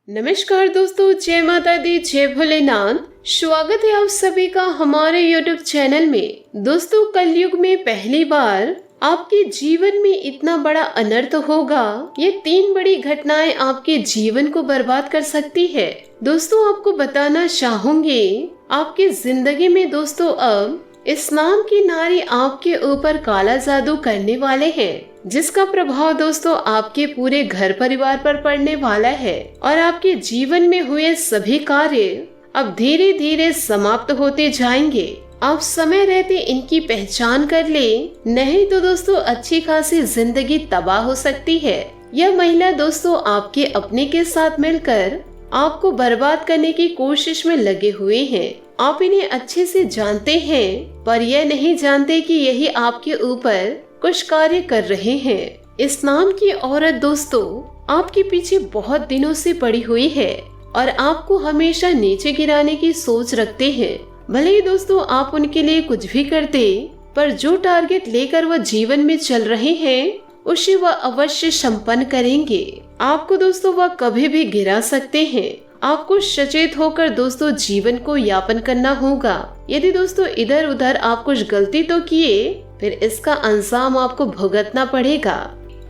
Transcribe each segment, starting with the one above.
नमस्कार दोस्तों, जय माता दी, जय भोलेनाथ। स्वागत है आप सभी का हमारे YouTube चैनल में। दोस्तों, कलयुग में पहली बार आपके जीवन में इतना बड़ा अनर्थ होगा। ये 3 बड़ी घटनाएं आपके जीवन को बर्बाद कर सकती है। दोस्तों, आपको बताना चाहूंगी, आपकी जिंदगी में दोस्तों अब इस नाम की नारी आपके ऊपर काला जादू करने वाले हैं, जिसका प्रभाव दोस्तों आपके पूरे घर परिवार पर पड़ने वाला है और आपके जीवन में हुए सभी कार्य अब धीरे धीरे समाप्त होते जाएंगे। आप समय रहते इनकी पहचान कर ले, नहीं तो दोस्तों अच्छी खासी जिंदगी तबाह हो सकती है। यह महिला दोस्तों आपके अपने के साथ मिलकर आपको बर्बाद करने की कोशिश में लगे हुए हैं। आप इन्हें अच्छे से जानते हैं, पर यह नहीं जानते कि यही आपके ऊपर कुछ कार्य कर रहे हैं। इस नाम की औरत दोस्तों आपके पीछे बहुत दिनों से पड़ी हुई है और आपको हमेशा नीचे गिराने की सोच रखते हैं। भले ही दोस्तों आप उनके लिए कुछ भी करते, पर जो टारगेट लेकर वह जीवन में चल रहे हैं उसे वह अवश्य संपन्न करेंगे। आपको दोस्तों वह कभी भी गिरा सकते हैं। आपको सचेत होकर दोस्तों जीवन को यापन करना होगा। यदि दोस्तों इधर उधर आप कुछ गलती तो किए, फिर इसका अंजाम आपको भुगतना पड़ेगा,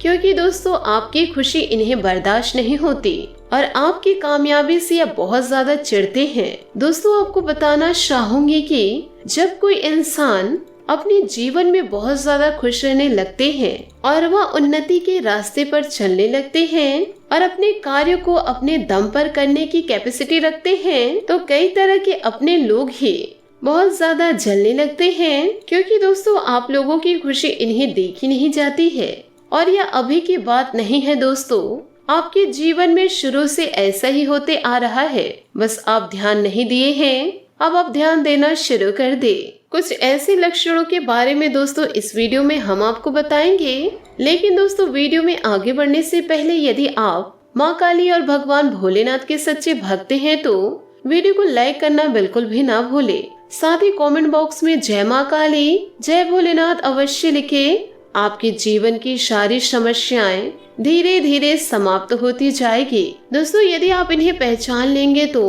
क्योंकि दोस्तों आपकी खुशी इन्हें बर्दाश्त नहीं होती और आपकी कामयाबी से यह बहुत ज्यादा चिढ़ते हैं। दोस्तों, आपको बताना चाहूंगी कि जब कोई इंसान अपने जीवन में बहुत ज्यादा खुश रहने लगते हैं और वह उन्नति के रास्ते पर चलने लगते हैं और अपने कार्य को अपने दम पर करने की कैपेसिटी रखते हैं, तो कई तरह के अपने लोग ही बहुत ज्यादा जलने लगते हैं, क्योंकि दोस्तों आप लोगों की खुशी इन्हें देखी नहीं जाती है। और यह अभी की बात नहीं है दोस्तों, आपके जीवन में शुरू से ऐसा ही होते आ रहा है। बस आप ध्यान नहीं दिए हैं, अब आप ध्यान देना शुरू कर दे। कुछ ऐसे लक्षणों के बारे में दोस्तों इस वीडियो में हम आपको बताएंगे, लेकिन दोस्तों वीडियो में आगे बढ़ने से पहले यदि आप माँ काली और भगवान भोलेनाथ के सच्चे भक्त हैं तो वीडियो को लाइक करना बिल्कुल भी ना भूले। साथ ही कमेंट बॉक्स में जय माँ काली, जय भोलेनाथ अवश्य लिखे। आपके जीवन की सारी समस्याएं धीरे धीरे समाप्त होती जाएगी। दोस्तों, यदि आप इन्हें पहचान लेंगे तो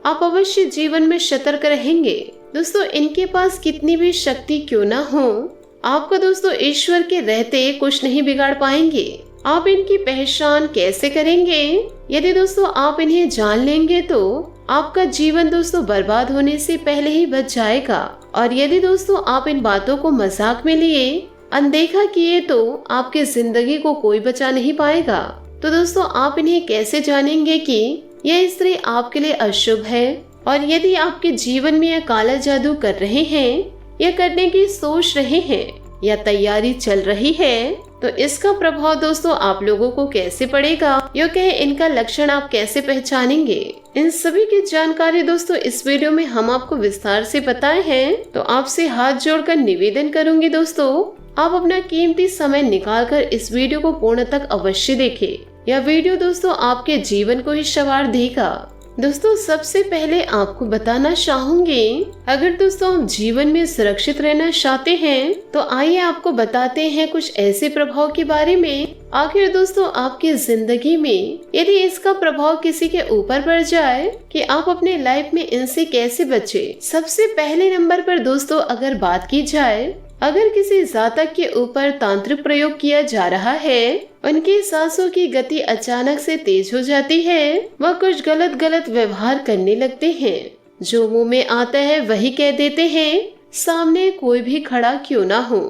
आप अवश्य जीवन में सतर्क रहेंगे। दोस्तों, इनके पास कितनी भी शक्ति क्यों ना हो, आपको दोस्तों ईश्वर के रहते कुछ नहीं बिगाड़ पाएंगे। आप इनकी पहचान कैसे करेंगे? यदि दोस्तों आप इन्हें जान लेंगे तो आपका जीवन दोस्तों बर्बाद होने से पहले ही बच जाएगा। और यदि दोस्तों आप इन बातों को मजाक में लिए, अनदेखा किए, तो आपकी जिंदगी को कोई बचा नहीं पाएगा। तो दोस्तों आप इन्हें कैसे जानेंगे कि यह स्त्री आपके लिए अशुभ है? और यदि आपके जीवन में यह काला जादू कर रहे हैं, या करने की सोच रहे हैं, या तैयारी चल रही है, तो इसका प्रभाव दोस्तों आप लोगों को कैसे पड़ेगा, यो कहे इनका लक्षण आप कैसे पहचानेंगे? इन सभी की जानकारी दोस्तों इस वीडियो में हम आपको विस्तार से बताए हैं। तो आपसे हाथ जोड़कर निवेदन करूंगी दोस्तों, आप अपना कीमती समय निकालकर इस वीडियो को पूर्ण तक अवश्य देखें। यह वीडियो दोस्तों आपके जीवन को ही संवार देगा। दोस्तों, सबसे पहले आपको बताना चाहूंगी, अगर दोस्तों आप जीवन में सुरक्षित रहना चाहते हैं तो आइए आपको बताते हैं कुछ ऐसे प्रभाव के बारे में। आखिर दोस्तों आपकी जिंदगी में यदि इसका प्रभाव किसी के ऊपर पड़ जाए कि आप अपने लाइफ में इनसे कैसे बचे। सबसे पहले नंबर पर दोस्तों अगर बात की जाए, अगर किसी जातक के ऊपर तांत्रिक प्रयोग किया जा रहा है, उनकी सांसों की गति अचानक से तेज हो जाती है, वह कुछ गलत व्यवहार करने लगते हैं, जो मुंह में आता है वही कह देते हैं, सामने कोई भी खड़ा क्यों ना हो।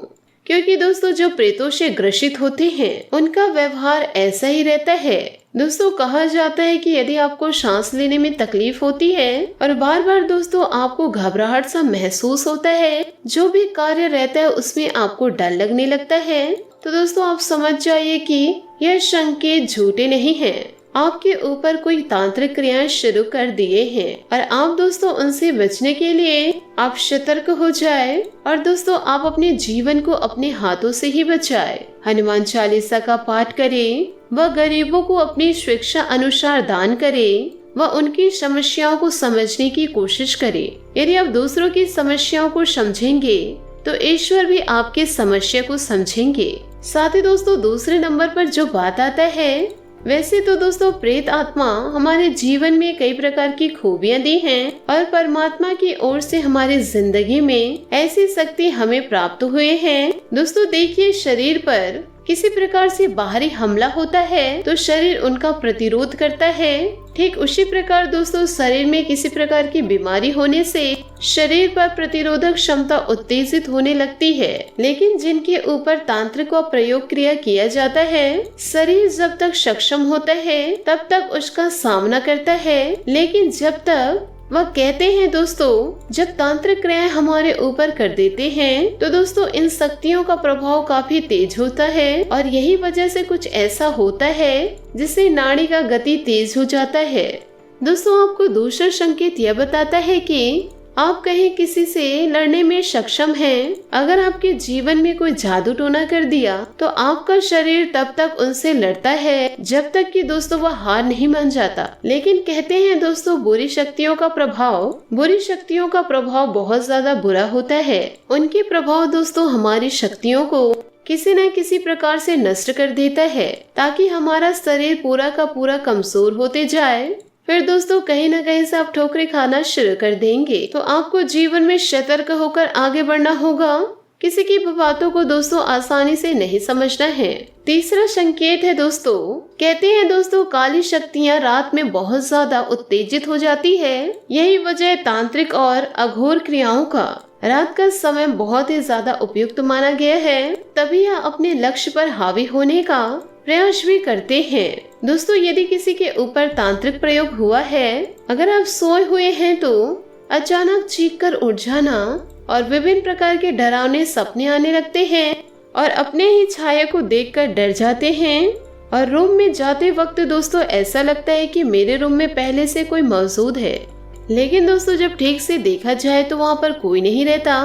क्योंकि दोस्तों जो प्रेतों से ग्रसित होते हैं उनका व्यवहार ऐसा ही रहता है। दोस्तों कहा जाता है कि यदि आपको सांस लेने में तकलीफ होती है और बार बार दोस्तों आपको घबराहट सा महसूस होता है, जो भी कार्य रहता है उसमें आपको डर लगने लगता है, तो दोस्तों आप समझ जाइए कि यह संकेत झूठे नहीं हैं। आपके ऊपर कोई तांत्रिक क्रियाएं शुरू कर दिए हैं और आप दोस्तों उनसे बचने के लिए आप सतर्क हो जाए और दोस्तों आप अपने जीवन को अपने हाथों से ही बचाए। हनुमान चालीसा का पाठ करें, वह गरीबों को अपनी शिक्षा अनुसार दान करे, वह उनकी समस्याओं को समझने की कोशिश करे। यदि आप दूसरों की समस्याओं को समझेंगे तो ईश्वर भी आपके समस्या को समझेंगे। साथ ही दोस्तों दूसरे नंबर पर जो बात आता है वैसे तो दोस्तों प्रेत आत्मा हमारे जीवन में कई प्रकार की खूबियां दी हैं और परमात्मा की ओर से हमारी जिंदगी में ऐसी शक्ति हमें प्राप्त हुए हैं। दोस्तों देखिए, शरीर पर किसी प्रकार से बाहरी हमला होता है तो शरीर उनका प्रतिरोध करता है। ठीक उसी प्रकार दोस्तों शरीर में किसी प्रकार की बीमारी होने से शरीर पर प्रतिरोधक क्षमता उत्तेजित होने लगती है। लेकिन जिनके ऊपर तांत्रिक व प्रयोग क्रिया किया जाता है, शरीर जब तक सक्षम होता है तब तक उसका सामना करता है। लेकिन जब तक वह कहते हैं दोस्तों, जब तांत्रिक क्रियाएं हमारे ऊपर कर देते हैं तो दोस्तों इन शक्तियों का प्रभाव काफी तेज होता है और यही वजह से कुछ ऐसा होता है जिससे नाड़ी का गति तेज हो जाता है। दोस्तों आपको दूसरा संकेत यह बताता है कि आप कहीं किसी से लड़ने में सक्षम हैं। अगर आपके जीवन में कोई जादू टोना कर दिया तो आपका शरीर तब तक उनसे लड़ता है जब तक कि दोस्तों वह हार नहीं मान जाता। लेकिन कहते हैं दोस्तों बुरी शक्तियों का प्रभाव बहुत ज्यादा बुरा होता है। उनके प्रभाव दोस्तों हमारी शक्तियों को किसी न किसी प्रकार से नष्ट कर देता है ताकि हमारा शरीर पूरा का पूरा कमजोर होते जाए। फिर दोस्तों कहीं न कहीं से आप ठोकरें खाना शुरू कर देंगे। तो आपको जीवन में सतर्क होकर आगे बढ़ना होगा। किसी की बातों को दोस्तों आसानी से नहीं समझना है। तीसरा संकेत है दोस्तों, कहते हैं दोस्तों काली शक्तियां रात में बहुत ज्यादा उत्तेजित हो जाती है। यही वजह तांत्रिक और अघोर क्रियाओं का रात का समय बहुत ही ज्यादा उपयुक्त माना गया है। तभी यह अपने लक्ष्य पर हावी होने का प्रयास भी करते हैं। दोस्तों यदि किसी के ऊपर तांत्रिक प्रयोग हुआ है, अगर आप सोए हुए हैं तो अचानक चीख कर उठ जाना और विभिन्न प्रकार के डरावने सपने आने लगते हैं और अपने ही छाया को देखकर डर जाते हैं और रूम में जाते वक्त दोस्तों ऐसा लगता है कि मेरे रूम में पहले से कोई मौजूद है। लेकिन दोस्तों जब ठीक से देखा जाए तो वहाँ पर कोई नहीं रहता।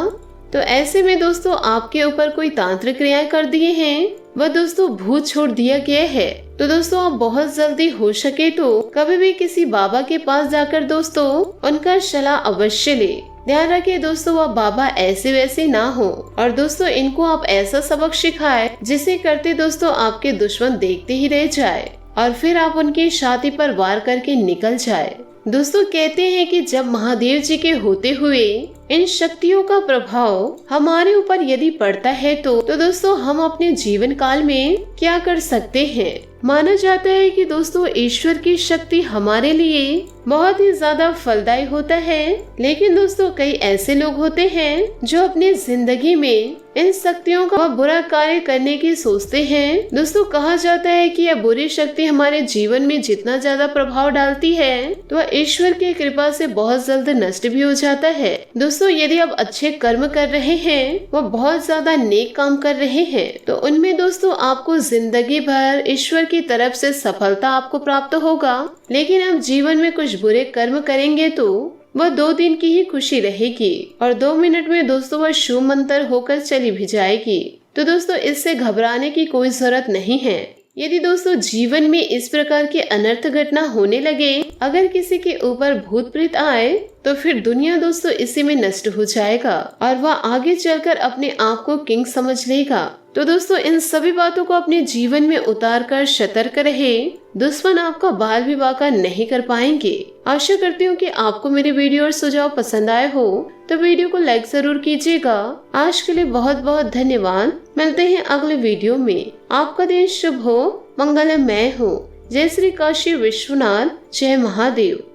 तो ऐसे में दोस्तों आपके ऊपर कोई तांत्रिक क्रियाएं कर दिए हैं, वह दोस्तों भूत छोड़ दिया गया है। तो दोस्तों आप बहुत जल्दी हो सके तो कभी भी किसी बाबा के पास जाकर दोस्तों उनका सलाह अवश्य ले। ध्यान रखिए दोस्तों वह बाबा ऐसे वैसे ना हो और दोस्तों इनको आप ऐसा सबक सिखाए जिसे करते दोस्तों आपके दुश्मन देखते ही रह जाए और फिर आप उनकी छाती पर वार करके निकल जाए। दोस्तों कहते हैं कि जब महादेव जी के होते हुए इन शक्तियों का प्रभाव हमारे ऊपर यदि पड़ता है तो दोस्तों हम अपने जीवन काल में क्या कर सकते हैं। माना जाता है कि दोस्तों ईश्वर की शक्ति हमारे लिए बहुत ही ज्यादा फलदायी होता है। लेकिन दोस्तों कई ऐसे लोग होते हैं जो अपनी जिंदगी में इन शक्तियों का बुरा कार्य करने की सोचते हैं। दोस्तों कहा जाता है कि यह बुरी शक्ति हमारे जीवन में जितना ज्यादा प्रभाव डालती है तो वह ईश्वर की कृपा से बहुत जल्द नष्ट भी हो जाता है। दोस्तों यदि आप अच्छे कर्म कर रहे हैं, वह बहुत ज्यादा नेक काम कर रहे हैं, तो उनमें दोस्तों आपको जिंदगी भर ईश्वर की तरफ से सफलता आपको प्राप्त होगा। लेकिन आप जीवन में कुछ बुरे कर्म करेंगे तो वह 2 दिन की ही खुशी रहेगी और 2 मिनट में दोस्तों वह शुभ मंत्र होकर चली भी जाएगी। तो दोस्तों इससे घबराने की कोई जरूरत नहीं है। यदि दोस्तों जीवन में इस प्रकार के अनर्थ घटना होने लगे, अगर किसी के ऊपर भूत प्रेत आए तो फिर दुनिया दोस्तों इसी में नष्ट हो जाएगा और वह आगे चलकर अपने आप को किंग समझ लेगा। तो दोस्तों इन सभी बातों को अपने जीवन में उतार कर सतर्क रहे। दुश्मन आपका बाल भी बाका नहीं कर पाएंगे। आशा करती हूँ कि आपको मेरे वीडियो और सुझाव पसंद आए हो, तो वीडियो को लाइक जरूर कीजिएगा। आज के लिए बहुत बहुत धन्यवाद। मिलते हैं अगले वीडियो में। आपका दिन शुभ हो, मंगलमय हो। जय श्री काशी विश्वनाथ, जय महादेव।